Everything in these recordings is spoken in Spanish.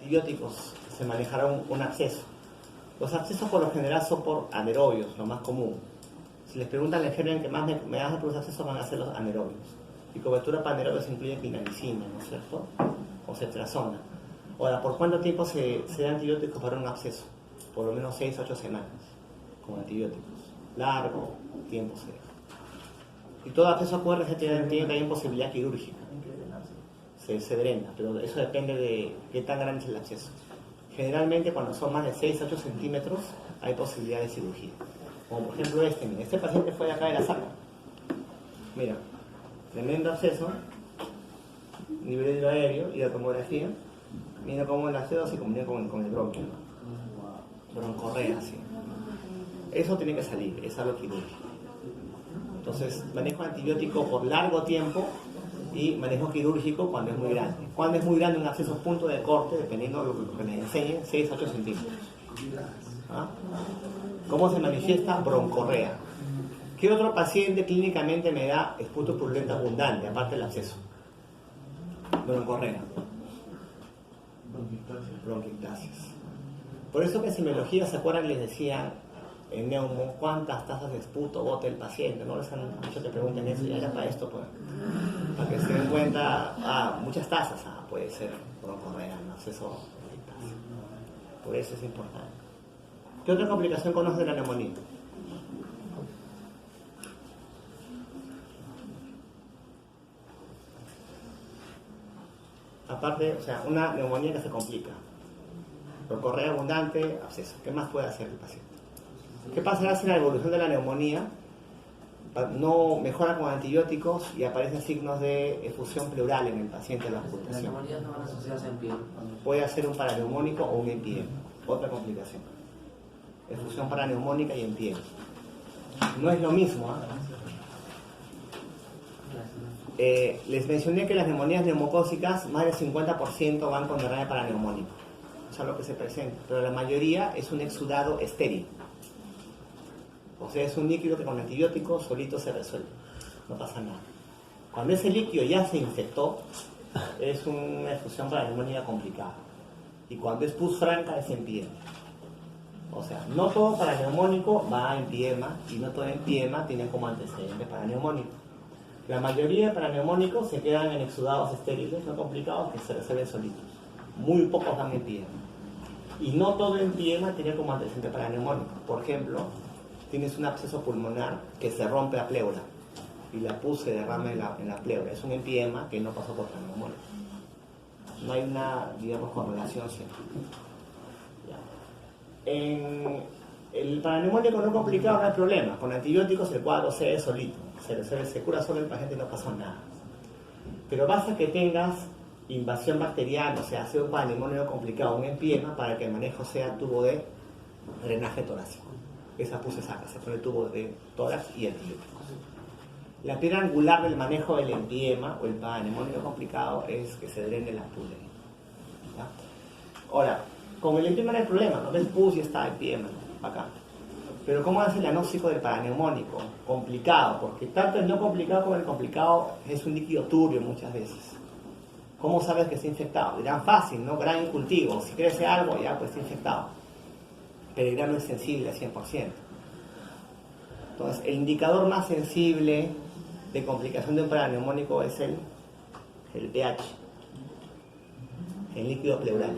antibióticos se manejará un absceso. Los abscesos por lo general son por anaerobios, lo más común. Si les preguntan el género en que más me hacen por los abscesos, van a ser los anaerobios. Y cobertura para anaerobios incluye clindamicina, ¿no es cierto? O ceftriaxona. Ahora, ¿por cuánto tiempo se da antibióticos para un absceso? Por lo menos 6 a 8 semanas con antibióticos. Largo tiempo se da. Y todo absceso ocurre que tiene también posibilidad quirúrgica. Se drena, pero eso depende de qué tan grande es el absceso. Generalmente cuando son más de 6 a 8 centímetros hay posibilidad de cirugía. Como por ejemplo este paciente fue de acá de la sala. Mira, tremendo absceso, nivel de hilo aéreo y la tomografía. Mira cómo el absceso se comunica con el bronquio, ¿no? Broncorrea, sí. Eso tiene que salir, es algo quirúrgico. Entonces, manejo antibiótico por largo tiempo y manejo quirúrgico cuando es muy grande. Cuando es muy grande, un absceso punto de corte, dependiendo de lo que les enseñen, 6 a 8 centímetros. ¿Ah? ¿Cómo se manifiesta? Broncorrea. ¿Qué otro paciente clínicamente me da esputo purulento abundante, aparte del absceso? Broncorrea. Bronquiectasias. Por eso que en semiología, ¿se acuerdan? Les decían en neumo cuántas tazas de esputo bota el paciente. No les han dicho que pregunten eso, ya era para esto, pues. Para que se den cuenta, muchas tazas, puede ser broncorrea, un absceso bronquiectasia. Por eso es importante. ¿Qué otra complicación conoce de la neumonía? Aparte, o sea, una neumonía que se complica. Broncorrea abundante, absceso. ¿Qué más puede hacer el paciente? ¿Qué pasará si la evolución de la neumonía no mejora con antibióticos y aparecen signos de efusión pleural en el paciente de la ocultación? Las neumonías no van a asociarse en piel. Puede ser un paraneumónico o un empiema. Otra complicación. Efusión paraneumónica y empiema. No es lo mismo, les mencioné que las neumonías neumocócicas, más del 50% van con derrame paraneumónico. Eso es lo que se presenta. Pero la mayoría es un exudado estéril. O sea, es un líquido que con antibióticos solito se resuelve. No pasa nada. Cuando ese líquido ya se infectó, es una efusión paraneumónica complicada. Y cuando es pus franca, es empiema. O sea, no todo paraneumónico va a empiema y no todo empiema tiene como antecedente paraneumónico. La mayoría de paraneumónicos se quedan en exudados estériles, no complicados, que se resuelven solitos. Muy pocos dan empiema. Y no todo empiema tiene como antecedente paraneumónico. Por ejemplo, tienes un absceso pulmonar que se rompe la pleura y la pus se derrama en la pleura. Es un empiema que no pasó por paraneumónico. No hay una, digamos, correlación siempre. En el paraneumónico no complicado no hay problema. Con antibióticos el cuadro se solito. Se cura solo el paciente y no pasa nada. Pero basta que tengas invasión bacteriana, o sea, sea un paraneumónico complicado, un empiema, para que el manejo sea tubo de drenaje torácico. Esa pus se saca, se pone el tubo de tórax y antibióticos. La piedra angular del manejo del empiema o el paraneumónico complicado es que se drene la pus. Ahora, con el empiema no hay problema, no ves pus y está empiema, acá. Pero ¿cómo hace el diagnóstico del paraneumónico? Complicado, porque tanto el no complicado como el complicado es un líquido turbio muchas veces. ¿Cómo sabes que está infectado? Dirán fácil, ¿no? Gran cultivo, si crece algo ya pues está infectado. Pero el grano es sensible al 100%. Entonces, el indicador más sensible de complicación de un paraneumónico es el pH, el líquido pleural.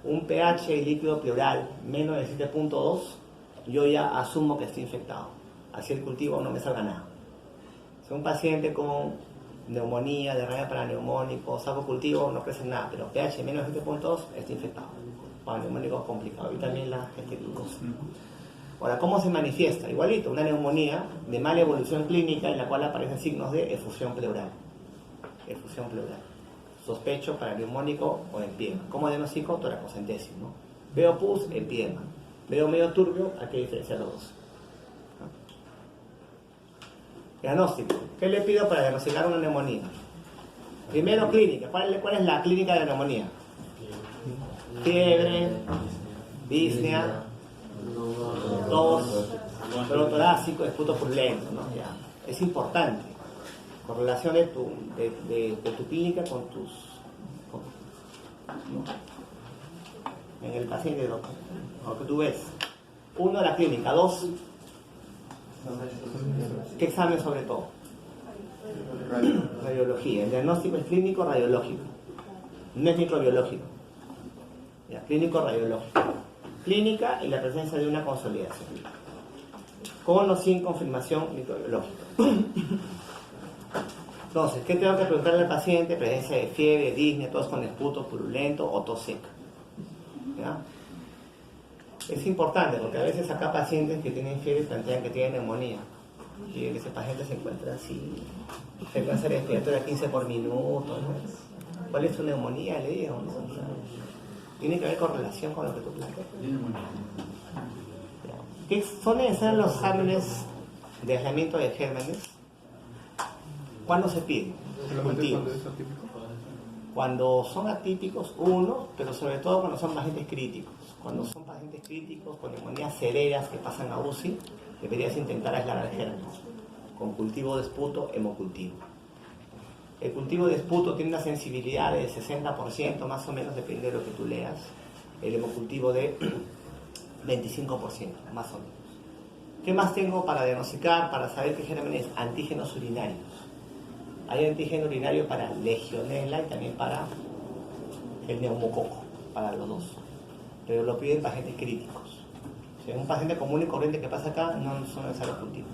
Un pH líquido pleural menos de 7.2, yo ya asumo que está infectado. Así el cultivo no me salga nada. Si un paciente con neumonía, derrame paraneumónico, saco cultivo, no crece nada, pero pH menos de 7.2 está infectado. Paraneumónico complicado. Y también la glucosa. Ahora, ¿cómo se manifiesta? Igualito, una neumonía de mala evolución clínica en la cual aparecen signos de efusión pleural. Efusión pleural. Sospecho paraneumónico o empiema. ¿Cómo diagnostico? Toracocentesis, ¿no? Veo pus, empiema. Veo medio turbio, hay que diferenciar los dos. Diagnóstico. ¿Qué le pido para diagnosticar una neumonía? Primero, clínica. ¿Cuál es la clínica de la neumonía? Fiebre, disnea, tos, dolor torácico, esputo purulento, ¿no? Ya. Es importante. Correlación de tu clínica con tus... ¿no? en el paciente, lo que tú ves? 1, la clínica. 2, ¿qué examen sobre todo? Radiología. El diagnóstico es clínico radiológico, no es microbiológico. Ya, clínico radiológico. Clínica y la presencia de una consolidación, con o sin confirmación microbiológica. Entonces, ¿qué tengo que preguntarle al paciente? Presencia de fiebre, disnea, tos con esputo purulento o tos seca. ¿Ya? Es importante porque a veces acá pacientes que tienen fiebre plantean que tienen neumonía y ese paciente se encuentra así, se puede hacer respiratoria 15 por minuto, ¿no? ¿Cuál es su neumonía? Le digo, ¿no? O sea, tiene que haber correlación con lo que tú planteas. ¿Qué son necesarios los exámenes de aislamiento de gérmenes? ¿Cuándo se piden? Cuando son atípicos, uno, pero sobre todo cuando son pacientes críticos. Cuando son pacientes críticos con neumonías severas que pasan a UCI, deberías intentar aislar al germen con cultivo de esputo, hemocultivo. El cultivo de esputo tiene una sensibilidad de 60%, más o menos, depende de lo que tú leas. El hemocultivo de 25%, más o menos. ¿Qué más tengo para diagnosticar, para saber qué gérmenes? Antígenos urinarios. Hay antígeno urinario para legionela y también para el neumococo, para los dos. Pero lo piden pacientes críticos. Si es un paciente común y corriente que pasa acá, no son necesarios cultivos.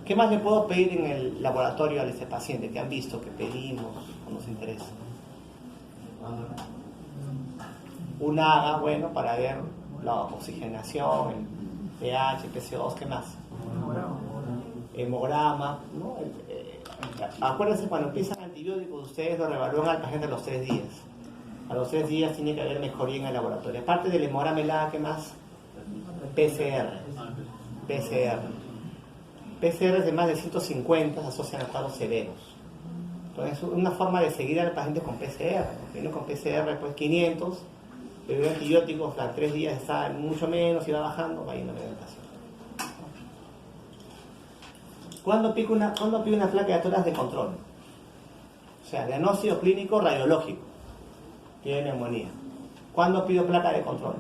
¿Qué más le puedo pedir en el laboratorio a este paciente que han visto, que pedimos o nos interesa? Un AGA, bueno, para ver la oxigenación, el pH, PCO2, ¿qué más? Hemograma, ¿no? Acuérdense, cuando empiezan antibióticos, ustedes lo revalúan al paciente a los 3 días. A los 3 días tiene que haber mejoría en el laboratorio. Aparte del hemograma, el AGA, ¿qué más? PCR. PCR de más de 150 se asocian a cuadros severos. Entonces, una forma de seguir al paciente con PCR. Viene con PCR, pues 500, pero antibióticos a 3 días está mucho menos y va bajando, va yendo a medicación. ¿Cuándo pido una placa de toras de control? O sea, diagnóstico clínico radiológico. Tiene neumonía. ¿Cuándo pido placa de control?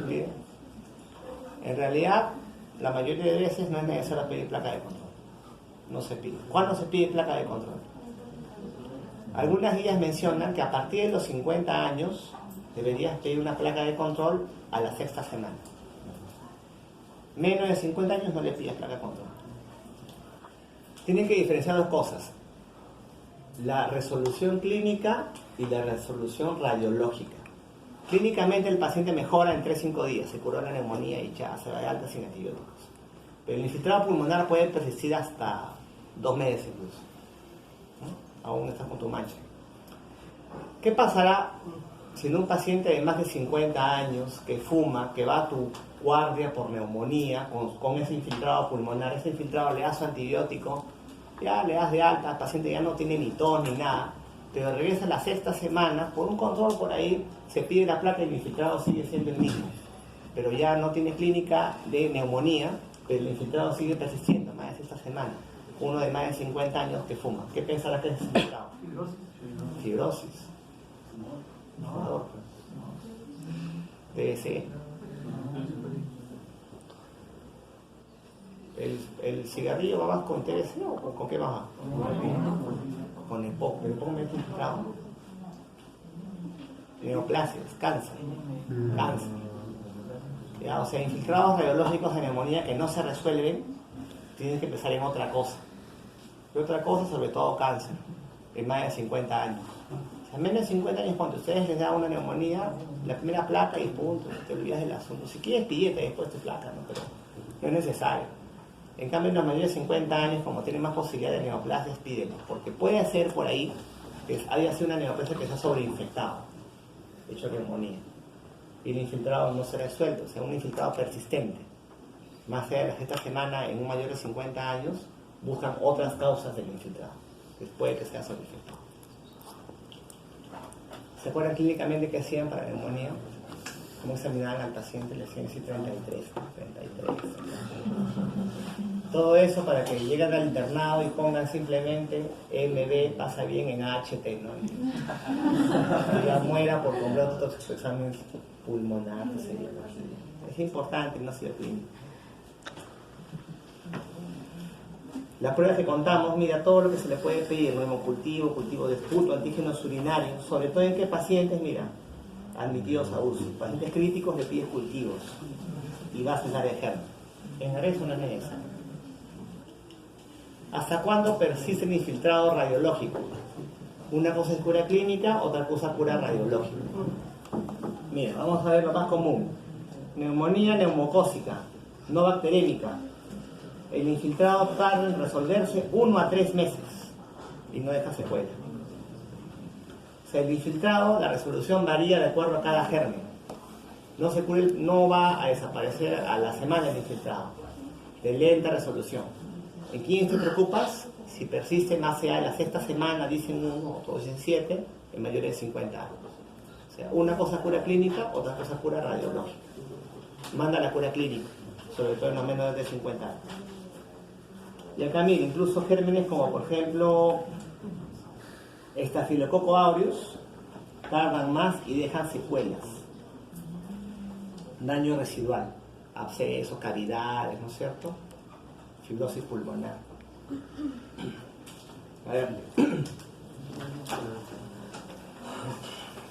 ¿Sí? En realidad, la mayoría de veces no es necesario pedir placa de control. No se pide. ¿Cuándo se pide placa de control? Algunas guías mencionan que a partir de los 50 años deberías pedir una placa de control a la 6ª semana. Menos de 50 años no le pidas placa de control. Tienen que diferenciar dos cosas: la resolución clínica y la resolución radiológica. Clínicamente el paciente mejora en 3-5 días, se curó la neumonía y ya se va de alta sin antibióticos. Pero el infiltrado pulmonar puede persistir hasta 2 meses incluso, ¿no? Aún estás con tu mancha. ¿Qué pasará si en un paciente de más de 50 años que fuma, que va a tu guardia por neumonía, con ese infiltrado pulmonar, ese infiltrado le das su antibiótico, ya le das de alta, el paciente ya no tiene ni tos ni nada, pero regresa a la 6ª semana, por un control por ahí, se pide la placa y el infiltrado sigue siendo el mismo, pero ya no tiene clínica de neumonía, pero el infiltrado sigue persistiendo más de 6ª semana. Uno de más de 50 años que fuma, ¿qué pensará que es ese infiltrado? Fibrosis. No. Debe ser. ¿El cigarrillo va más con TBC o con qué va? Con EPOC. El EPOC me ha infiltrado. Neoplasias, cáncer. Ya, o sea, infiltrados radiológicos de neumonía que no se resuelven, tienen que empezar en otra cosa. Y otra cosa, sobre todo cáncer, en más de 50 años. O sea, en menos de 50 años, cuando ustedes les dan una neumonía, la primera placa y punto, te olvidas del asunto. Si quieres, pídete después tu placa, ¿no? Pero no es necesario. En cambio, en la mayoría de 50 años, como tienen más posibilidad de neoplasias, pídenlo. Porque puede ser por ahí que haya sido una neoplasia que se ha sobreinfectado, hecho neumonía. Y el infiltrado no se resuelve, o sea, un infiltrado persistente. Más allá de la 6ª semana, en un mayor de 50 años, buscan otras causas del infiltrado, después de que sea sobreinfectado. ¿Se acuerdan clínicamente qué hacían para neumonía? cómo examinaban al paciente la ciencia 33. Todo eso para que lleguen al internado y pongan simplemente MB, pasa bien en HT, ¿no? Y ya muera por completo todos sus exámenes pulmonares. Es importante, no ha sido clínico. Las pruebas que contamos, mira, todo lo que se le puede pedir, hemocultivo, cultivo de esputo, antígenos urinarios, sobre todo en qué pacientes, mira, admitidos a uso. Pacientes críticos le pides cultivos y bases de área de germen. En eso no es necesario. ¿Hasta cuándo persiste el infiltrado radiológico? Una cosa es cura clínica, otra cosa cura radiológica. Mira, vamos a ver lo más común. Neumonía neumocócica, no bacterémica. El infiltrado tarda en resolverse 1 a 3 meses y no deja secuela. O sea, el infiltrado, la resolución varía de acuerdo a cada germen. No va a desaparecer a la semana el infiltrado, de lenta resolución. ¿En quién te preocupas? Si persiste más allá de la sexta semana, dicen 1, otros dicen 7, en mayores de 50 años. O sea, una cosa cura clínica, otra cosa cura radiológica. Manda la cura clínica, sobre todo en los menos de 50 años. Y acá mira, incluso gérmenes como por ejemplo Staphylococcus aureus tardan más y dejan secuelas. Daño residual, abscesos, cavidades, ¿no es cierto? Fibrosis pulmonar. A ver.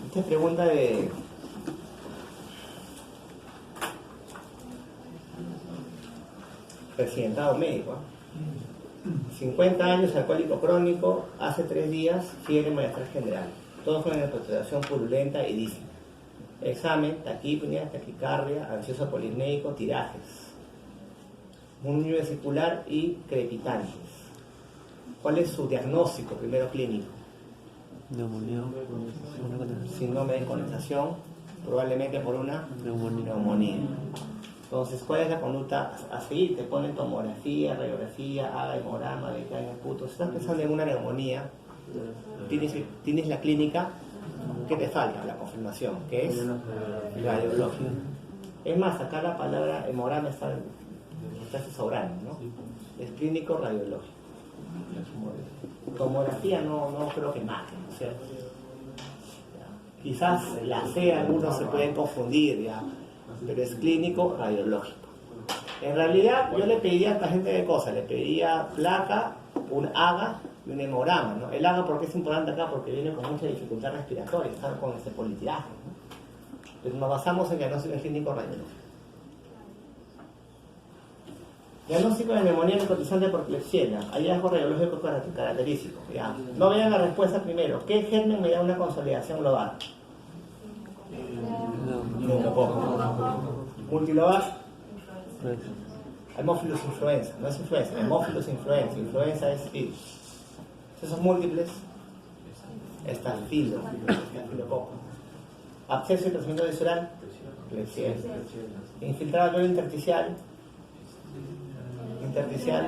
Esta es pregunta de residentado médico, ¿eh? 50 años, alcohólico crónico, hace 3 días, fiebre y malestar general. Todos con hipertensión purulenta y dísima. Examen, taquipnea, taquicardia, ansioso polisnéico, tirajes. Un niño vesicular y crepitantes. ¿Cuál es su diagnóstico primero clínico? Síndrome de condensación, probablemente por una neumonía. Entonces, ¿cuál es la conducta a seguir? Te ponen tomografía, radiografía, haga hemograma, de que hay puto. Si estás pensando en una neumonía, tienes la clínica, ¿qué te falta? La confirmación, que es radiológica. Es más, acá la palabra hemograma está sobrando, ¿no? Es clínico radiológico. Tomografía no creo que marque, ¿no es cierto? Quizás la C algunos se pueden confundir, ya, pero es clínico radiológico. En realidad yo le pediría a esta gente de cosas, le pediría placa, un AGA y un hemograma, ¿no? El AGA, porque es importante acá, porque viene con mucha dificultad respiratoria, está con ese politiraje, ¿no? Pero nos basamos en diagnóstico clínico radiológico. Diagnóstico de neumonía necrotizante por Klebsiella, hallazgo radiológico característico. Ya. No vean la respuesta primero. ¿Qué germen me da una consolidación global? Multilobar. Haemophilus influenza, no es influenza, Haemophilus influenza. Influenza es virus. Esos múltiples. Estafilococo. Absceso y crecimiento visceral. Klebsiella. Infiltrado alveolo intersticial,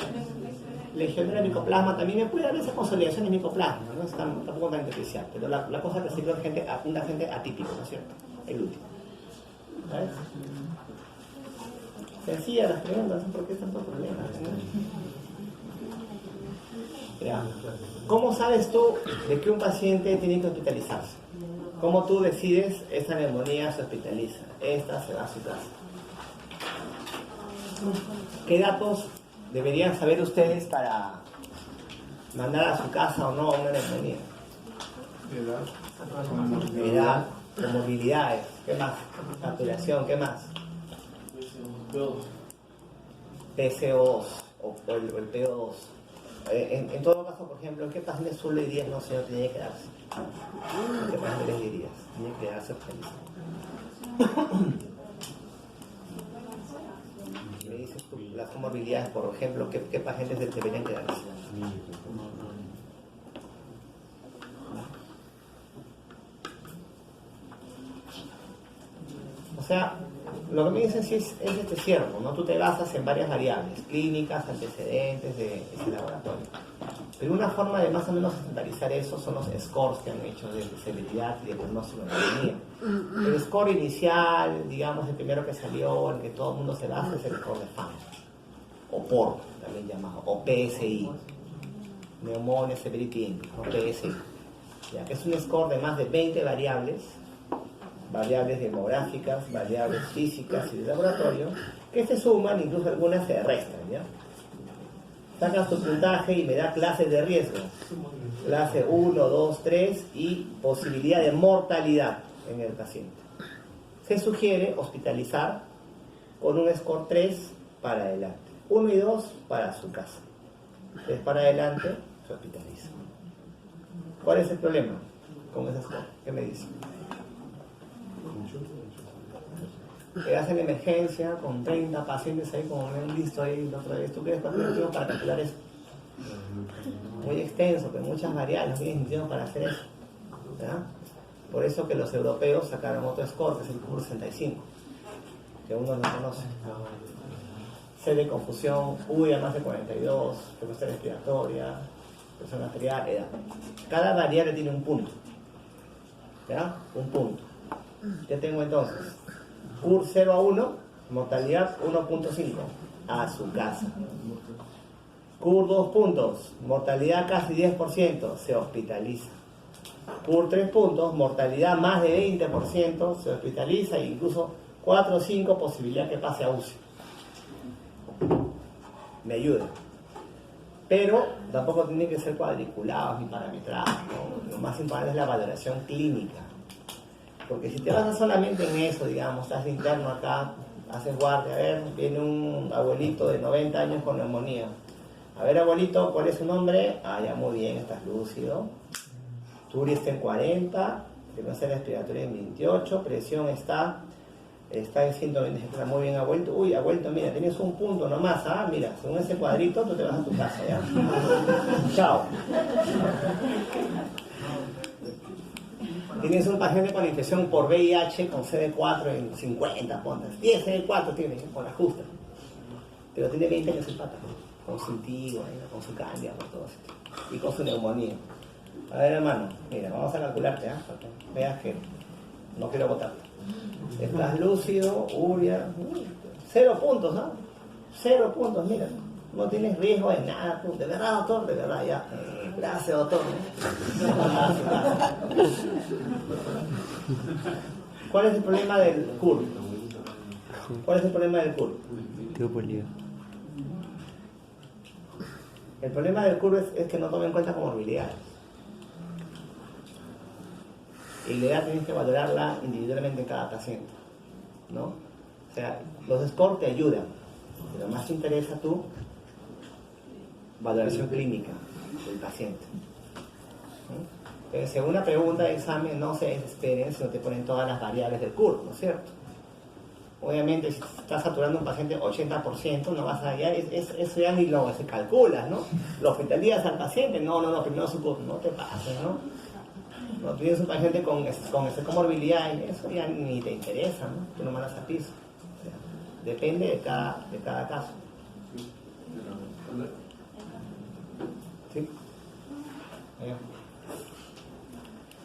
legionela micoplasma, también me puede dar esa consolidación en micoplasma, no es tampoco tan intersticial, pero la cosa que sirve es un agente atípico, ¿no es cierto? El último. ¿Sabes? Sencilla las preguntas, ¿no? ¿Por qué tantos problemas? Ya. ¿Cómo sabes tú de que un paciente tiene que hospitalizarse? ¿Cómo tú decides esta neumonía se hospitaliza? Esta se va a su casa. ¿Qué datos deberían saber ustedes para mandar a su casa o no una neumonía? Edad, comorbilidades, ¿qué más? Saturación, ¿qué más? PCO2 o el PO2. En todo caso, por ejemplo, ¿en qué pacientes solo hay días no se tiene que darse? ¿En qué pacientes les dirías? Tiene que darse hospitalizado. Me dices tú, las comorbilidades, por ejemplo, ¿qué pacientes deberían quedarse? O sea, lo que me dicen sí es cierto, ¿no? Tú te basas en varias variables, clínicas, antecedentes de ese laboratorio. Pero una forma de más o menos estandarizar eso son los scores que han hecho de severidad y de pronóstico en la economía. El score inicial, digamos, el primero que salió, en el que todo el mundo se basa, es el score de FAN, o POR, también llamado, o PSI, Pneumonia Severity Index, o PSI, ya que es un score de más de 20 variables, variables demográficas, variables físicas y de laboratorio, que se suman, incluso algunas se restan, ¿ya? Sacas tu puntaje y me da clases de riesgo. Clase 1, 2, 3 y posibilidad de mortalidad en el paciente. Se sugiere hospitalizar con un score 3 para adelante. 1 y 2 para su casa. 3 para adelante, se hospitaliza. ¿Cuál es el problema con ese score? ¿Qué me dicen? Que hacen emergencia con 30 pacientes ahí, como me han visto ahí la otra vez. ¿Tú crees cuánto tiempo para calcular eso? Muy extenso, con muchas variables, muy extenso para hacer eso, ¿verdad? Por eso que los europeos sacaron otro score, que es el CUR 65, que uno no conoce. C de confusión, UIA más de 42, frecuencia respiratoria, presión arterial, edad. Cada variable tiene un punto, ¿verdad? Un punto. ¿Qué tengo entonces? CUR 0 a 1, mortalidad 1.5, a su casa. CUR 2 puntos, mortalidad casi 10%, se hospitaliza. CUR 3 puntos, mortalidad más de 20%, se hospitaliza e incluso 4 o 5 posibilidad que pase a UCI. Me ayuda. Pero tampoco tiene que ser cuadriculados ni parametrados, ¿no? Lo más importante es la valoración clínica. Porque si te basas solamente en eso, digamos, estás interno acá, haces guardia, a ver, viene un abuelito de 90 años con neumonía. A ver, abuelito, ¿cuál es su nombre? Ah, ya, muy bien, estás lúcido. Turi está en 40, frecuencia respiratoria en 28, presión está en 120, está muy bien, abuelito. Uy, abuelito, mira, tienes un punto nomás, ¿ah? Mira, según ese cuadrito, tú te vas a tu casa, ¿ya? Chao. Tienes un paciente con infección por VIH con CD4 en 50, ponte. 10 CD4 tiene, con la justa. Pero tiene 20 años el pata, con su tío, con su cándida, con todo eso. Y con su neumonía. A ver, hermano, mira, vamos a calcularte, ¿ah? Para que veas que no quiero votarte. Estás lúcido, uria, 0 puntos, ¿ah? 0 puntos, mira. No tienes riesgo de nada, de verdad, doctor, de verdad, ya. Gracias, doctor. ¿Cuál es el problema del CUR? ¿Cuál es el problema del CUR? El problema del CUR es que no toma en cuenta comorbilidades. Y la edad tienes que valorarla individualmente en cada paciente, ¿no? O sea, los scores te ayudan, pero más te interesa tu valoración clínica del paciente. Entonces, según la pregunta de examen, no se desesperen si no te ponen todas las variables del CUR, ¿no es cierto? Obviamente, si estás saturando a un paciente 80%, no vas a hallar, eso ya ni lo se calcula, ¿no? Lo hospitalizas al paciente, no, primero su CUR, no te pases, ¿no? No tienes un paciente con comorbilidad, y eso ya ni te interesa, ¿no? Tú no mandas a piso. O sea, depende de cada caso. ¿Sí?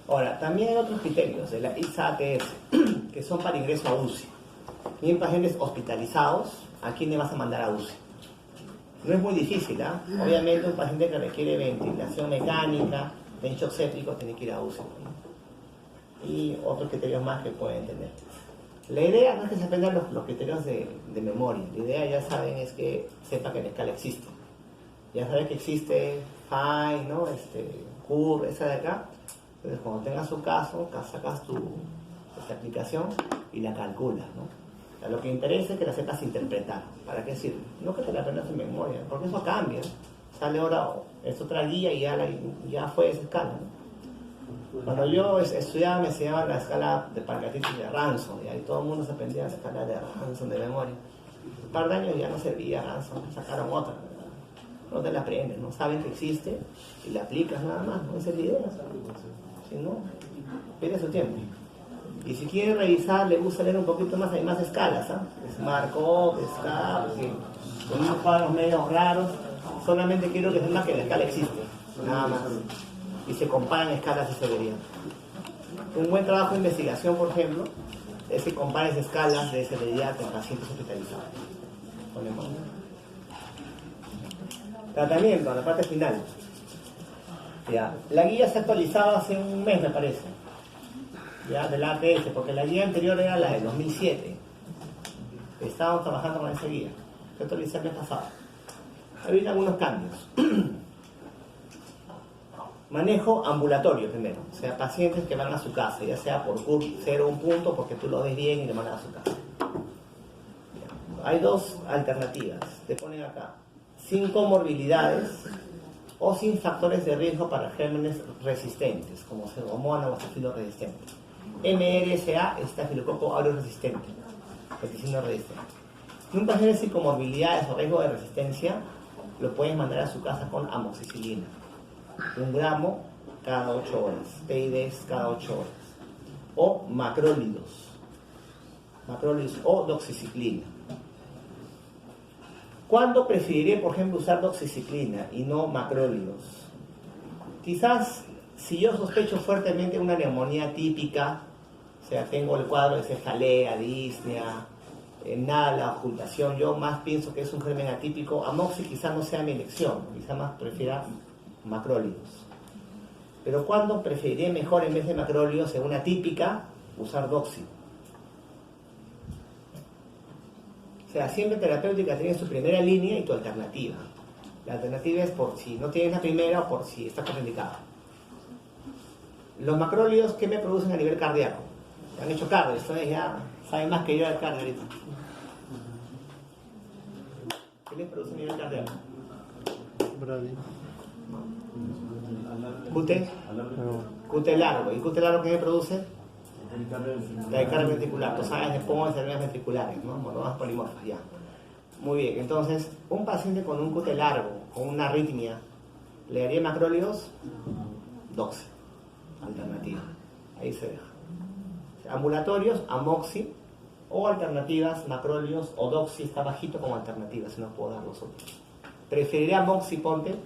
Ahora, también hay otros criterios de la ISATS que son para ingreso a UCI. Y en pacientes hospitalizados, ¿a quién le vas a mandar a UCI? No es muy difícil, ¿ah? Obviamente un paciente que requiere ventilación mecánica, de shock séptico, tiene que ir a UCI, ¿no? Y otros criterios más que pueden tener. La idea no es que se aprendan los criterios de memoria. La idea, ya saben, es que sepa que la escala existe. Ya saben que existe FAI, ¿no? CUR, esa de acá. Entonces, cuando tengas su caso, sacas esta aplicación y la calculas, ¿no? O sea, lo que interesa es que la sepas interpretar. ¿Para qué sirve? No que te la aprendas en memoria, porque eso cambia. Sale ahora, es otra guía y ya fue esa escala, ¿no? Cuando yo estudiaba, me enseñaban la escala de pancreatitis de Ransom, y ahí todo el mundo se aprendía la escala de Ransom de memoria. Un par de años ya no servía Ransom, sacaron otra, ¿verdad? No te la aprendes, no saben que existe y la aplicas nada más, no esa es la idea. Si no, pierde su tiempo. Y si quiere revisar, le gusta leer un poquito más, hay más escalas, ¿ah? SMART-CoV, SCAP, con unos cuadros medio raros. Solamente quiero que sepa que la escala existe. nada más. Y se comparan escalas de severidad. Un buen trabajo de investigación, por ejemplo, es que compares escalas de severidad en pacientes hospitalizados. Ponemos. Tratamiento, la parte final. Ya. La guía se ha actualizado hace un mes, me parece, ya, de la APS, porque la guía anterior era la de 2007. Estábamos trabajando con esa guía. Se actualizó el mes pasado. Ha habido algunos cambios. Manejo ambulatorio primero, o sea, pacientes que van a su casa, ya sea por CUR 0 un punto, porque tú lo ves bien y le mandas a su casa. Hay dos alternativas, te ponen acá, sin comorbilidades o sin factores de riesgo para gérmenes resistentes, como Pseudomonas o Staphylococcus resistente. MRSA, Estafilococo aureus resistente, reticino resistente. Si un paciente sin comorbilidades o riesgo de resistencia, lo puedes mandar a su casa con amoxicilina. 1 gramo cada 8 horas, PIDs cada 8 horas. O macrólidos o doxiciclina. ¿Cuándo preferiría, por ejemplo, usar doxiciclina y no macrólidos? Quizás si yo sospecho fuertemente una neumonía típica, o sea, tengo el cuadro de cefalea, disnea, nada la ocultación, yo más pienso que es un germen atípico, amoxi quizás no sea mi elección, quizás más prefiera macrólidos. Pero ¿cuándo preferiría mejor en vez de macrólidos en una típica usar doxi? O sea, siempre terapéutica tiene su primera línea y tu alternativa. La alternativa es por si no tienes la primera o por si está contraindicada. Los macrólidos, ¿qué me producen a nivel cardíaco? Han hecho cardio, ustedes ya saben más que yo del cardio ahorita. ¿Qué les produce a nivel cardíaco? QT largo. ¿Y QT largo qué me produce? La carga ventricular. Tú sabes de pongo enfermedades ventriculares, ¿no? Monodas polimorfas, ya. Muy bien, entonces, un paciente con un QT largo, con una arritmia, ¿le daría macrólidos? Doxi. Alternativa. Ahí se deja. Ambulatorios, amoxi, o alternativas, macrólidos o doxi, está bajito como alternativa, si no puedo dar los otros. Preferiría amoxi, ponte,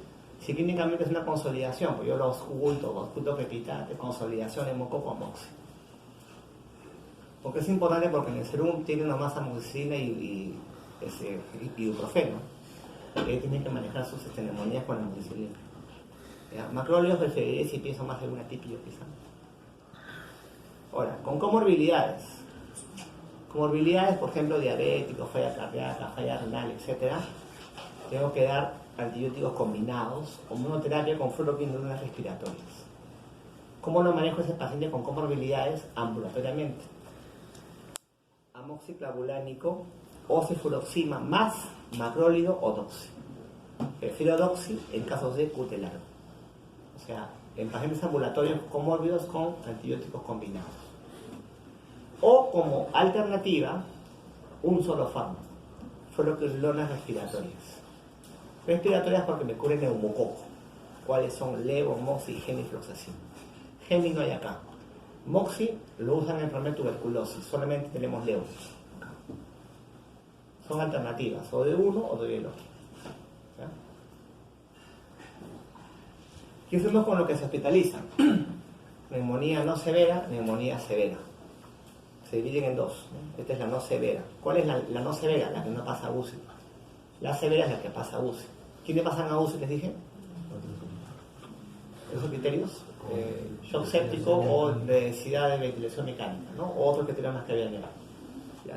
si clínicamente es una consolidación, pues yo los oculto pepitate, consolidación, hemococo, amoxi. Porque es importante porque en el serum tiene una masa amoxicilina y ibuprofeno. Tienen que manejar sus neumonías con amoxicilina. Macrólidos preferiría si pienso más en una típica quizá. Ahora, con comorbilidades. Comorbilidades, por ejemplo, diabéticos, falla cardíaca, falla renal, etc. Tengo que dar antibióticos combinados o monoterapia con fluoroquinolonas respiratorias. ¿Cómo lo manejo ese paciente con comorbilidades? Ambulatoriamente. Amoxiclavulánico o cefuroxima más macrólido o doxi. Prefiero doxi en casos de QT largo. O sea, en pacientes ambulatorios comórbidos con antibióticos combinados. O como alternativa, un solo fármaco, fluoroquinolonas respiratorias. Respiratorias porque me cubren neumococo. ¿Cuáles son? Levo, moxi y genifloxacin. Geni no hay acá. Moxi lo usan en enfermedad de tuberculosis, solamente tenemos levo. Son alternativas, o de uno o del otro. ¿Ya? ¿Qué hacemos con lo que se hospitaliza? Neumonía no severa, neumonía severa. Se dividen en dos, ¿no? Esta es la no severa. ¿Cuál es la no severa? La que no pasa a UCI. La severa es la que pasa a UCI. ¿Quiénes pasan a UCI, les dije? Esos criterios. Shock séptico o necesidad de ventilación mecánica, ¿no? O otros que tienen más que ver.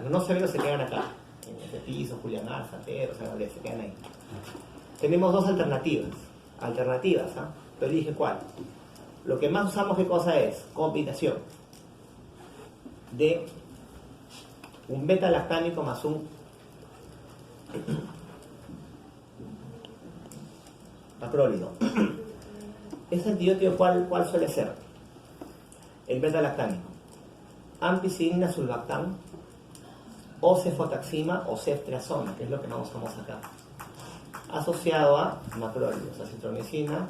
Los no severos se quedan acá, en este piso, Julián Alzatero, o sea, se quedan ahí. Tenemos dos alternativas. ¿Ah? Pero dije cuál. Lo que más usamos, ¿qué cosa es? Combinación de un beta-lactámico más un macrólido. ¿Ese antibiótico cuál suele ser? El beta-lactámico. Ampicilina sulbactam o cefotaxima o ceftriaxona, que es lo que no usamos acá. Asociado a macrólidos, acitromicina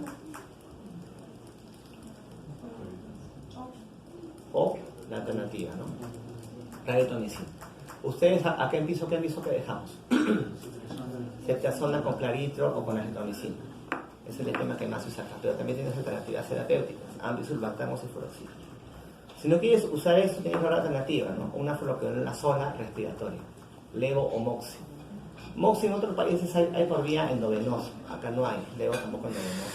o la alternativa, ¿no? Radiotomicina. ¿Ustedes a qué piso que dejamos? Ceftriaxona con claritro o con acitromicina. Es el esquema que más se usa acá, pero también tienes alternativas terapéuticas, ambisulbactam o cifuroxil. Si no quieres usar eso, tienes otra alternativa, ¿no? Una fluoroquinolona sola respiratoria, levo o moxi. Moxi en otros países hay por vía endovenosa, acá no hay, levo tampoco endovenosa.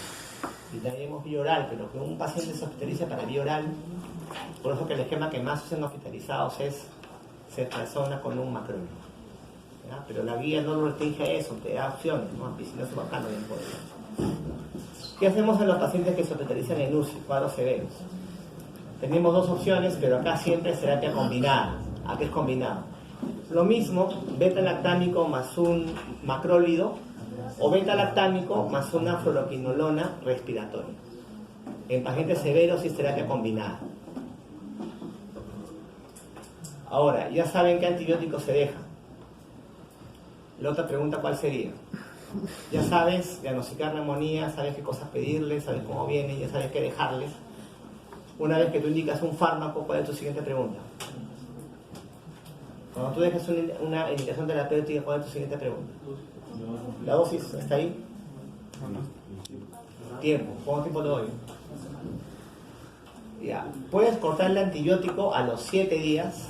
Y tenemos vía oral, pero que un paciente se hospitaliza para vía oral, por eso que el esquema que más usan hospitalizados es ceftriaxona con un macrólido. ¿Ya? Pero la guía no lo restringe a eso, te da opciones, ¿no? Ampicilina subacano bien por ejemplo. ¿Qué hacemos en los pacientes que se hospitalizan en UCI, cuadros severos? Tenemos dos opciones, pero acá siempre es terapia combinada. ¿A qué es combinado? Lo mismo, beta-lactámico más un macrólido o beta-lactámico más una fluoroquinolona respiratoria. En pacientes severos sí es terapia combinada. Ahora, ya saben qué antibióticos se dejan. La otra pregunta, ¿cuál sería? Ya sabes diagnosticar neumonía, sabes qué cosas pedirles, sabes cómo viene, ya sabes qué dejarles. Una vez que tú indicas un fármaco, ¿cuál es tu siguiente pregunta? Cuando tú dejas una indicación terapéutica, ¿cuál es tu siguiente pregunta? ¿La dosis está ahí? Tiempo. ¿Cuánto tiempo te doy? Ya. Puedes cortar el antibiótico a los 7 días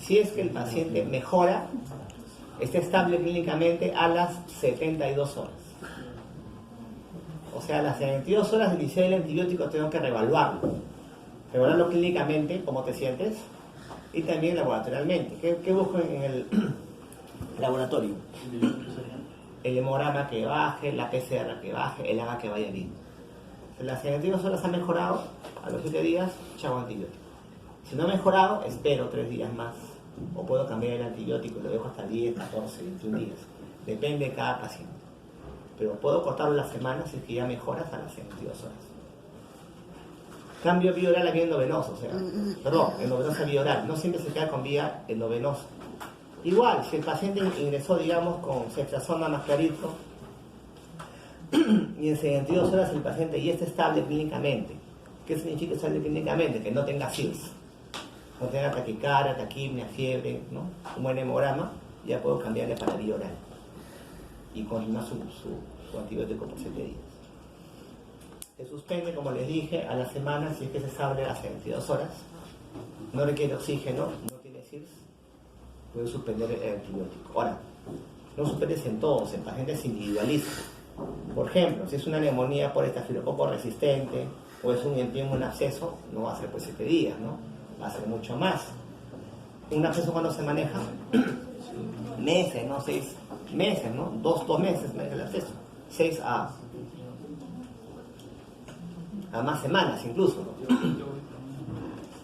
si es que el paciente mejora, está estable clínicamente a las 72 horas. O sea, a las 72 horas de iniciar el antibiótico tengo que reevaluarlo. Reevaluarlo clínicamente, cómo te sientes, y también laboratorialmente. ¿Qué busco en el laboratorio? El hemograma que baje, la PCR que baje, el AGA que vaya bien. Si las 72 horas ha mejorado, a los 7 días, chavo antibiótico. Si no ha mejorado, espero 3 días más. O puedo cambiar el antibiótico, lo dejo hasta 10, 14, 21 días. Depende de cada paciente. Pero puedo cortarlo la semana si es que ya mejoras a las 72 horas. Cambio vía oral a vía endovenosa, o sea, perdón, endovenosa vía oral. No siempre se queda con vía endovenosa. Igual, si el paciente ingresó, digamos, con ceftriaxona más clarito, y en 72 horas el paciente ya está estable clínicamente. ¿Qué significa estable clínicamente? Que no tenga SIRS, no tenga taquicardia, taquipnea, fiebre, ¿no? Un buen hemograma, ya puedo cambiarle para vía oral y continuar su antibiótico por 7 días. Se suspende, como les dije, a la semana si es que es estable a las 72 horas. No requiere oxígeno, no tiene SIRS, puede suspender el antibiótico. Ahora, no suspendes en todos, en pacientes individualistas. Por ejemplo, si es una neumonía por estafilococo resistente o es un empiema, un absceso, no va a ser por 7 días, ¿no? Va a ser mucho más. Un absceso, cuando se maneja meses, ¿no? 6 meses, ¿no? 2 meses el absceso. 6 a más semanas incluso, ¿no?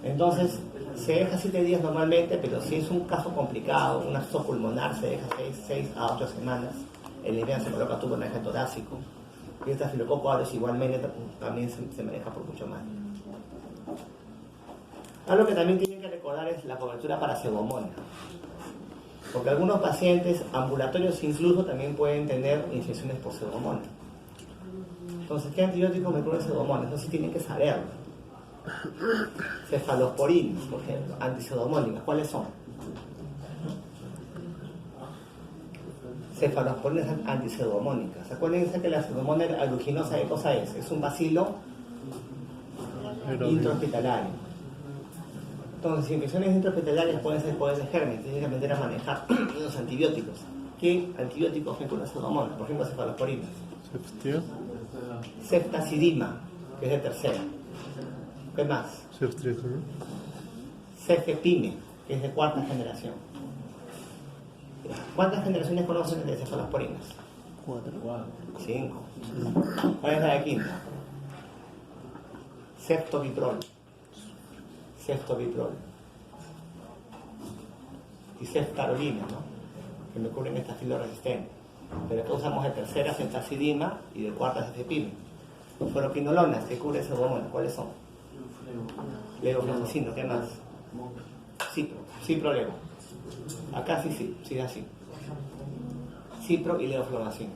Entonces, se deja 7 días normalmente, pero si es un caso complicado, un absceso pulmonar, se deja 6 a 8 semanas. El INEA se coloca tubo en el eje torácico. Y esta estafilococo aureus igualmente también se maneja por mucho más. Algo que también tienen que recordar es la cobertura para pseudomonas. Porque algunos pacientes ambulatorios incluso también pueden tener infecciones por pseudomonas. Entonces, ¿qué antibióticos me cubre pseudomonas? Eso sí tienen que saberlo. Cefalosporinas, por ejemplo, antipseudomónicas. ¿Cuáles son? Cefalosporinas antipseudomónicas. Acuérdense que la pseudomonas aeruginosa, ¿qué cosa es? Es un bacilo intrahospitalario. Entonces, infecciones intrahospitalarias pueden ser de germen, tienen que aprender a manejar los antibióticos. ¿Qué antibióticos me curan pseudomonas? Por ejemplo, cefalosporinas. Ceftazidima, que es de tercera. ¿Qué más? Cefepime, que es de 4ª generación. ¿Cuántas generaciones conocen de cefalosporinas? 4. 5. ¿Cuál es la de 5ª? Ceftobiprol. Y ceftarolina, ¿no? Que me cubren estafilo resistente. Pero acá usamos de tercera ceftazidima y de 4ª cefepime. Fluoroquinolonas que cubre pseudomonas, ¿cuáles son? Levofloxacino, ¿qué más? Ciprolevo. Acá sí, así. Cipro y levofloxacino.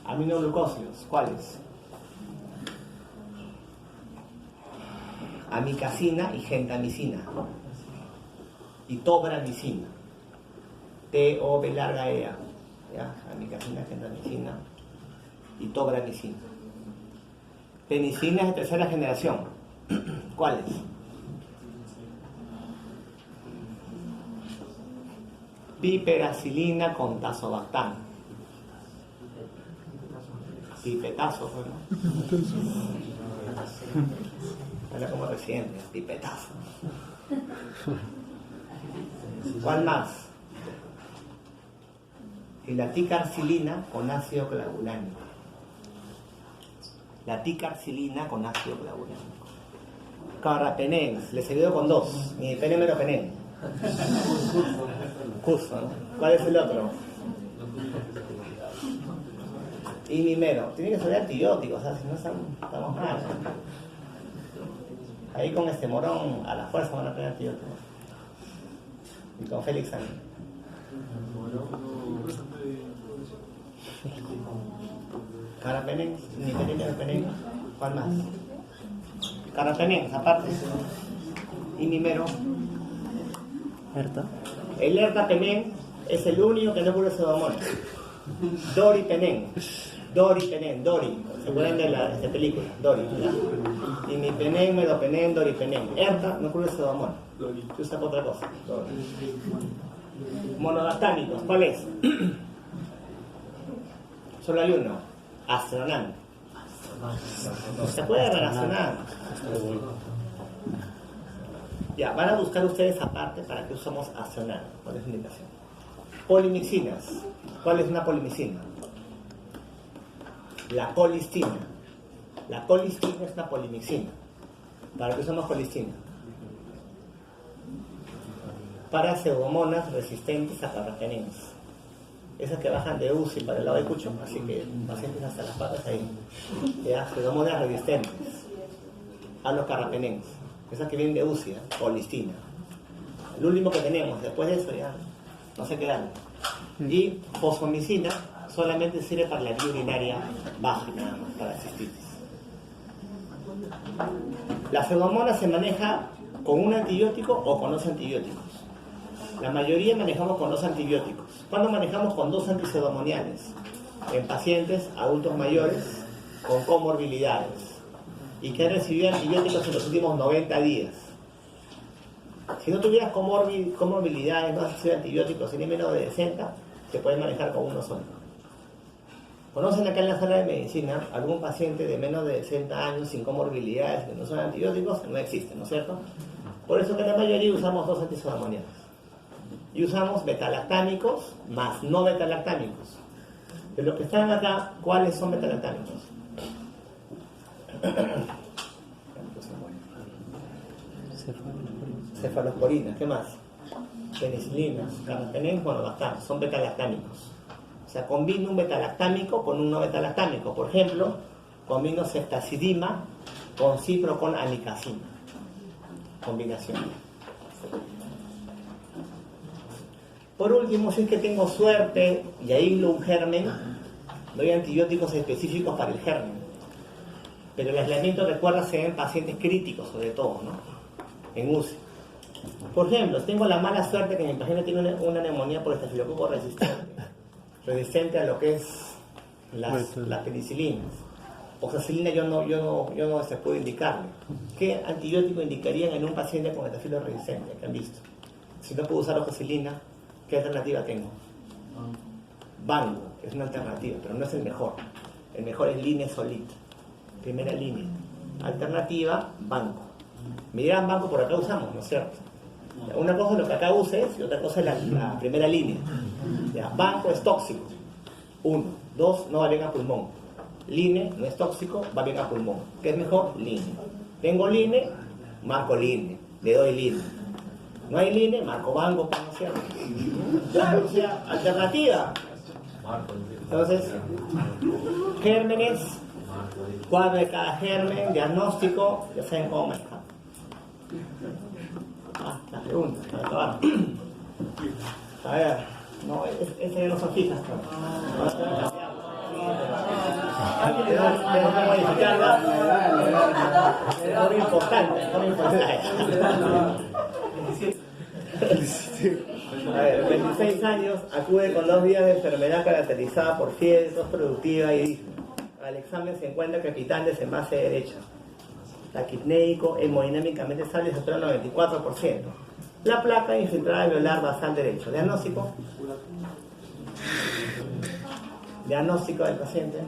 Aminoglucósidos, ¿cuáles? Amicacina y gentamicina. Y tobramicina. T-O-B larga E-A. ¿Ya? Amicacina, gentamicina y tobramicina. Penicilinas de tercera generación. ¿Cuáles? Piperacilina con tazobactam. Pipetazo, ¿no? Habla como reciente, pipetazo. ¿Cuál más? Y la ticarcilina con ácido clavulánico. La ticarcilina con ácido clavulánico. Carrapenén, le he seguido con 2. Ni penemeropenén. Justo, ¿no? ¿Cuál es el otro? Y mimero. Tiene que ser antibióticos, o sea, si no estamos mal. Ahí con este morón a la fuerza van a tener antibióticos. Y con Félix también. Carrapenén, ni penemeropenén. ¿Cuál más? Carrapenén, aparte. Y mimero. ¿Erta? El ertapenén es el único que no cubre pseudomonas. Doripenén. Dori. ¿Se acuerdan de la película? Dori. Y mi penén, meropenén, doripenén. Erta no cubre pseudomonas. Se usa para otra cosa. Dori. Monodactámicos, ¿cuál es? Solo hay uno. Astronan. Se puede relacionar. Ya, van a buscar ustedes aparte para que usamos Astronan. ¿Cuál es la indicación? Polimicinas. ¿Cuál es una polimicina? La colistina. La colistina es una polimicina. ¿Para qué usamos colistina? Para pseudomonas resistentes a carrapenenes. Esas que bajan de UCI para el lado de Cucho, así que pacientes hasta las patas ahí. Ya, pseudomonas resistentes a los carrapenenes. Esas que vienen de UCI, colistina. El último que tenemos, después de eso ya no sé qué darle. Y fosfomicina solamente sirve para la vía urinaria baja, nada más, para cistitis. La pseudomonas se maneja con un antibiótico o con 2 antibióticos. La mayoría manejamos con 2 antibióticos. ¿Cuándo manejamos con 2 antipseudomoniales? En pacientes adultos mayores con comorbilidades y que han recibido antibióticos en los últimos 90 días. Si no tuvieras comorbilidades, no has recibido antibióticos, si menos de 60, se puede manejar con uno solo. ¿Conocen acá en la sala de medicina algún paciente de menos de 60 años sin comorbilidades que no son antibióticos? No existen, ¿no es cierto? Por eso que la mayoría usamos 2 antipseudomoniales. Y usamos betalactámicos más no betalactámicos. De los que están acá, ¿cuáles son betalactámicos? Cefalosporina, ¿qué más? Penicilinas, carrapenén, monodactam, son betalactámicos. O sea, combino un betalactámico con un no betalactámico. Por ejemplo, combino ceftazidima con ciproconamicacina. Combinación. Por último, si es que tengo suerte y aíslo un germen, doy antibióticos específicos para el germen. Pero el aislamiento, recuerda, se ve en pacientes críticos, sobre todo, ¿no? En UCI. Por ejemplo, tengo la mala suerte que mi paciente tiene una neumonía por estafilococo resistente a lo que es las penicilinas. Oxacilina yo no se puedo indicarle. ¿Qué antibiótico indicarían en un paciente con estafilo resistente que han visto? Si no puedo usar oxacilina, ¿qué alternativa tengo? Bango, que es una alternativa, pero no es el mejor. El mejor es Linesolid, primera línea. Alternativa, banco. Me dirán banco, por acá usamos, ¿no es cierto? Una cosa es lo que acá uses y otra cosa es la primera línea. Ya, banco es tóxico. 1. 2, no va bien a pulmón. Line no es tóxico, va bien a pulmón. ¿Qué es mejor? Line. Tengo line, marco line. Le doy line. No hay line, marco banco, ¿no es cierto? Claro, o sea, alternativa. Entonces, gérmenes, cuadro de cada germen, diagnóstico, ya saben cómo manejar. La pregunta, para acabar. A ver, no, ese ya no son fijas. Tenemos que modificarla. Es muy importante, muy importante. A ver, 26 años, acude con 2 días de enfermedad caracterizada por fiebre, tos productiva y disnea. al examen se encuentra crepitantes en desenvase derecha. Taquipnéico, hemodinámicamente estable, satura 94%. La placa infiltrada alveolar basal derecho. Diagnóstico. Diagnóstico del paciente.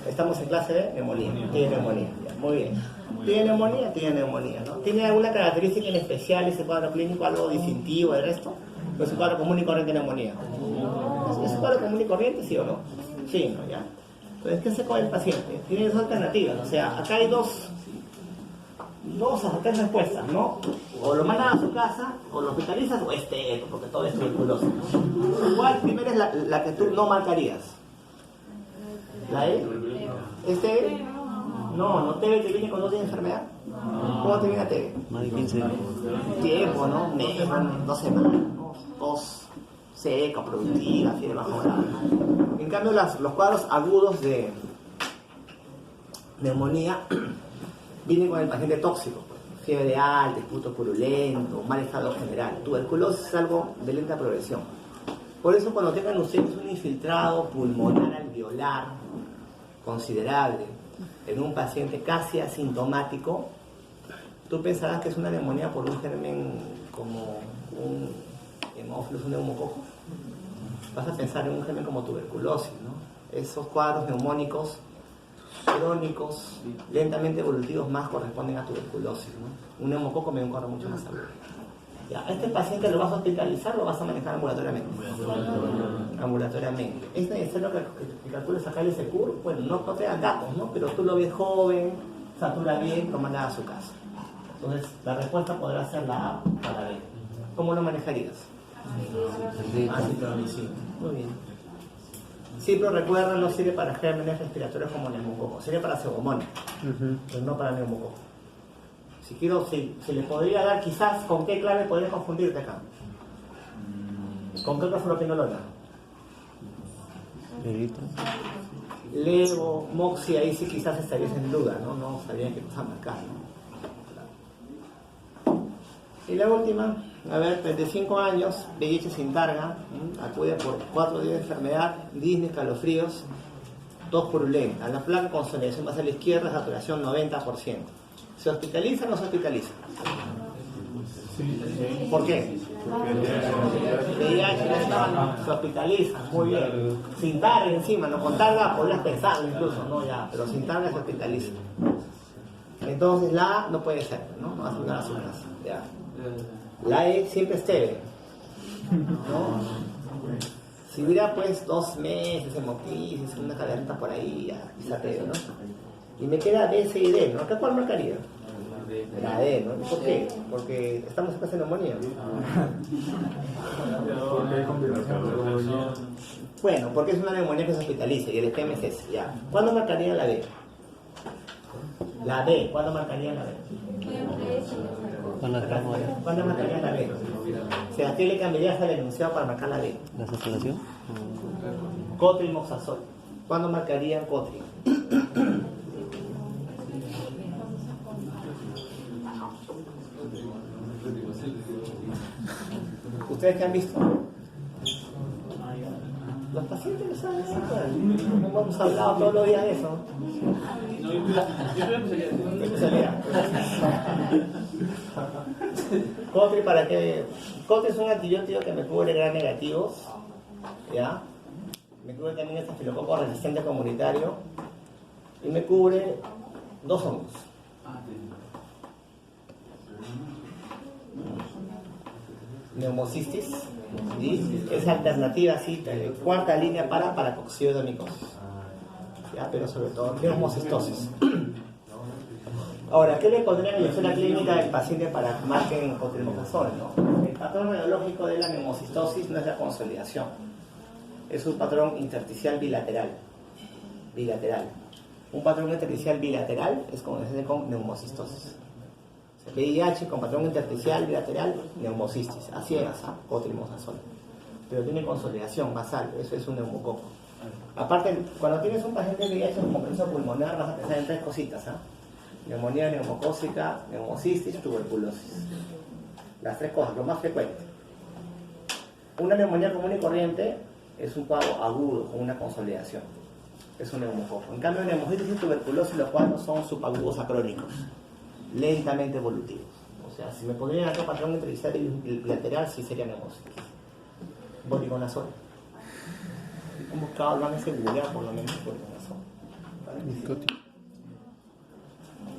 Estamos en clase de neumonía. Tiene neumonía. Ya, muy bien. ¿Tiene neumonía? Tiene neumonía, ¿no? ¿Tiene alguna característica en especial ese cuadro clínico, algo distintivo del resto? ¿O es un cuadro común y corriente de neumonía? ¿Es un cuadro común y corriente, sí o no? Sí, ¿no? Ya. Entonces, ¿qué hace con el paciente? Tiene dos alternativas. O sea, acá hay tres respuestas, ¿no? O lo mandan a su casa, o lo hospitalizas, o porque todo es tuberculosis. ¿Cuál primero es la que tú no marcarías? ¿La E? No, TB te viene cuando tiene enfermedad. ¿Cómo te viene a TB? Más de 15 días. Tiempo, ¿no? Mes, 2 semanas, ¿no? Tos seca, productiva, fiebre bajo grado. En cambio, los cuadros agudos de neumonía vienen con el paciente tóxico. Fiebre alta, esputo purulento, mal estado general. Tuberculosis es algo de lenta progresión. Por eso cuando tengan ustedes un infiltrado pulmonar alveolar considerable en un paciente casi asintomático, tú pensarás que es una neumonía por un germen como un hemófilos, un neumococo. Vas a pensar en un germen como tuberculosis, ¿no? Esos cuadros neumónicos crónicos, lentamente evolutivos más corresponden a tuberculosis, ¿no? Un neumococo me da un cuadro mucho más agudo. Ya, ¿a este paciente lo vas a hospitalizar o lo vas a manejar ambulatoriamente? Ambulatoriamente. ¿Es necesario que calcules acá el SECUR? Bueno, no te dan datos, ¿no? Pero tú lo ves joven, satura bien, lo mandas a su casa. Entonces, la respuesta podrá ser la A para B. ¿Cómo lo manejarías? Acitromicina. Muy bien. Sí, pero recuerda, no sirve para gérmenes respiratorios como neumococo, sirve para pseudomonas, pero no para neumococo. Si le podría dar, quizás, ¿con qué clave podrías confundirte acá? ¿Con qué otra fluoroquinolona? Levo, Moxi, ahí sí quizás estarías en duda, ¿no? No sabrían qué cosa marcar, ¿no? Y la última, a ver, 35 años, VIH sin targa, acude por 4 días de enfermedad, disney, escalofríos, tos purulenta. La placa con consolidación va a ser la izquierda, saturación 90%. ¿Se hospitaliza o no se hospitaliza? ¿Por qué? VIH se hospitaliza, muy bien. Sin targa encima, no con targa podrías pensarlo incluso, no ya, pero sin targa se hospitaliza. Entonces la A no puede ser, ¿no? No va a ser nada a su casa, ya. La E siempre es TB, ¿no? Si hubiera pues 2 meses, hemoptisis, una cadenita por ahí, ya, quizá TB, ¿no? Y me queda D, C y D, ¿no? ¿Acá cuál marcaría? La D, ¿no? ¿Por qué? Porque estamos en neumonía. Bueno, porque es una neumonía que se hospitaliza y el esquema es ese, ya. ¿Cuándo marcaría la D? La D, ¿cuándo marcaría la D? ¿Cuándo marcaría la D? O sea, ¿qué le cambiarías al enunciado para marcar la D? ¿La saturación? Cotrimoxazol. ¿Cuándo marcarían Cotri? ¿Ustedes qué han visto? Los pacientes lo saben, no hemos hablado todos los días de eso. Cotri, ¿para qué? Cotri es un antibiótico que me cubre gran negativos, ¿ya? Me cubre también este estafilococo resistente comunitario y me cubre 2 hongos. Neumocistis, ¿sí? Es alternativa, sí, cuarta línea para paracoxidomicosis, ya, pero sobre todo neumocistosis. Ahora, ¿qué le pondría en la escena clínica del paciente para que marquen cotrimoxazol, ¿no? El patrón radiológico de la neumocistosis no es la consolidación, es un patrón intersticial bilateral. Un patrón intersticial bilateral es como se dice con neumocistosis. VIH con patrón intersticial bilateral, neumocistis, a ciegas, cotrimoxazol. Pero tiene consolidación basal, eso es un neumococo. Aparte, cuando tienes un paciente de VIH con compromiso pulmonar, vas a pensar en 3 cositas, neumonía neumocócica, neumocistis, tuberculosis. Las 3 cosas, lo más frecuente. Una neumonía común y corriente es un cuadro agudo con una consolidación. es un neumococo. En cambio, neumococo y tuberculosis, los cuadros son subagudos acrónicos, lentamente evolutivos. O sea, si me pondrían acá patrón entrevistar y lateral, sí sería neumocitis. Voriconazol. Han buscado, lo han hecho googlear por lo menos voriconazol.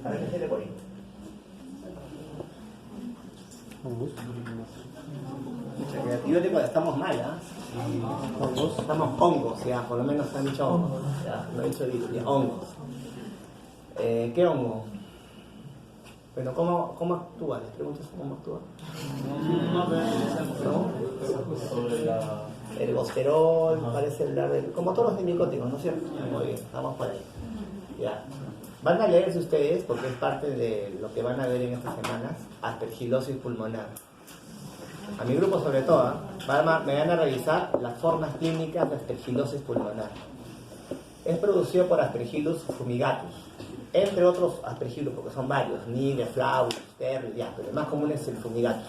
Para que se le pone. Antibióticos estamos mal, ¿ah? Estamos hongos, ya, por lo menos han dicho hongos. Ya, no he dicho virus, ya, hongos. ¿Qué hongo? Bueno, ¿cómo actúa? Les pregunto cómo actúa. ¿No? Ergosterol, parece hablar de... Como todos los dimicóticos, ¿no es cierto? Muy bien, estamos por ahí. Ya. Van a leerse ustedes, porque es parte de lo que van a ver en estas semanas, aspergilosis pulmonar. A mi grupo sobre todo, me van a revisar las formas clínicas de aspergilosis pulmonar. Es producido por Aspergillus fumigatus, entre otros aspergillus, porque son varios, Niger, Flavus, Terry, ya, pero el más común es el fumigatus.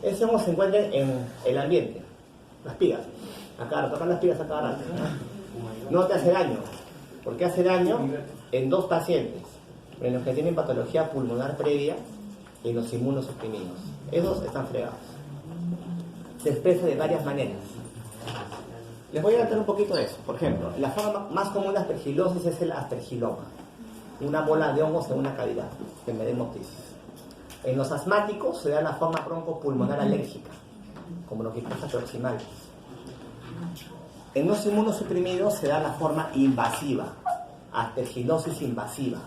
Ese hongo se encuentra en el ambiente, las pigas. Acá, tocar las pigas a cada rato. No te hace daño, porque hace daño en 2 pacientes, en los que tienen patología pulmonar previa y en los inmunosuprimidos. Esos están fregados. Se expresa de varias maneras. Les voy a dar un poquito de eso. Por ejemplo, la forma más común de aspergilosis es el aspergiloma, una bola de hongos en una cavidad que me dé hemoptisis. En los asmáticos se da la forma broncopulmonar alérgica, como los que pasa proximales. En los inmunosuprimidos se da la forma invasiva, aspergilosis invasiva.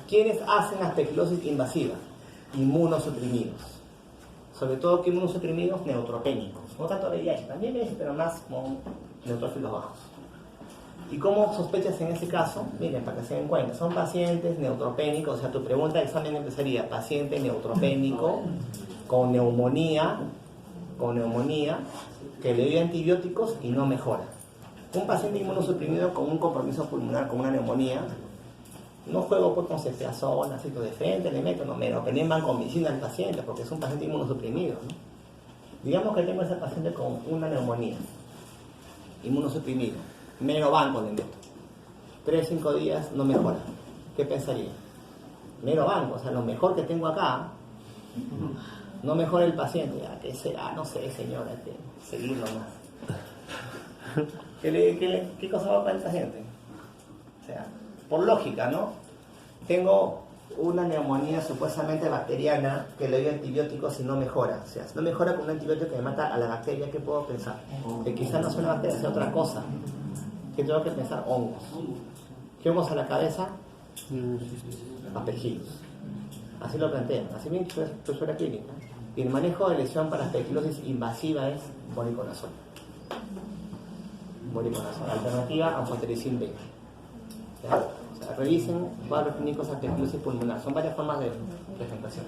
¿Quiénes hacen aspergilosis invasiva? Inmunosuprimidos. Sobre todo que inmunosuprimidos neutropénicos. No tanto VIH, también es, pero más como neutrófilos bajos. ¿Y cómo sospechas en ese caso? Miren, para que se den cuenta, son pacientes neutropénicos. O sea, tu pregunta de examen empezaría: paciente neutropénico con neumonía, que le dio antibióticos y no mejora. Un paciente inmunosuprimido con un compromiso pulmonar, con una neumonía, no juego pues con ceftriaxona, citodefente, le meto, no, pero van con medicina al paciente porque es un paciente inmunosuprimido, ¿no? Digamos que tengo a ese paciente con una neumonía, inmunosuprimido, mero banco le meto. 3-5 días no mejora. ¿Qué pensaría? Mero banco, o sea, lo mejor que tengo acá, no mejora el paciente. Ya, ¿qué será? No sé, señora, que seguirlo más. ¿Qué cosa va para esta gente? O sea, por lógica, ¿no? Tengo una neumonía supuestamente bacteriana que le doy antibióticos y no mejora. O sea, si no mejora con un antibiótico que me mata a la bacteria, ¿qué puedo pensar? Que quizás no sea una bacteria, sea otra cosa. ¿Qué tengo que pensar? Hongos. ¿Qué hongos a la cabeza? Aspergillus. Así lo plantean. Así bien que suena clínica. Y el manejo de lesión para aspergilosis invasiva es voriconazol. Alternativa, anfotericin B. O sea, revisen cuadros clínicos de aspergilosis pulmonar. Son varias formas de presentación.